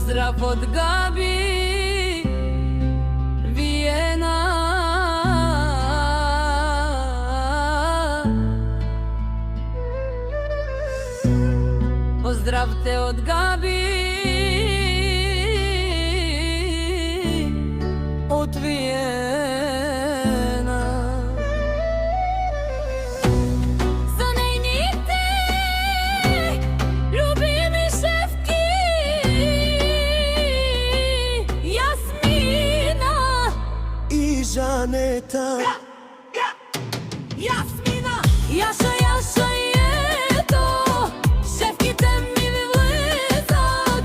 Pozdrav od Gabi, Vijena. Pozdrav te od Gabi, od Vijena. Za nejníte, ljubimi šefki, Jasmina i Žaneta. Jasmina, Jaša, Jaša je to, šefkite mi влизак.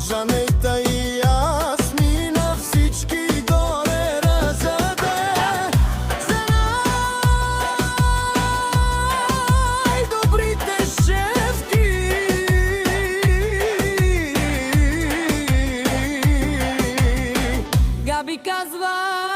Žaneta i Jasmina, всички горе ръцете. За най-добрите шефки. Габи казва: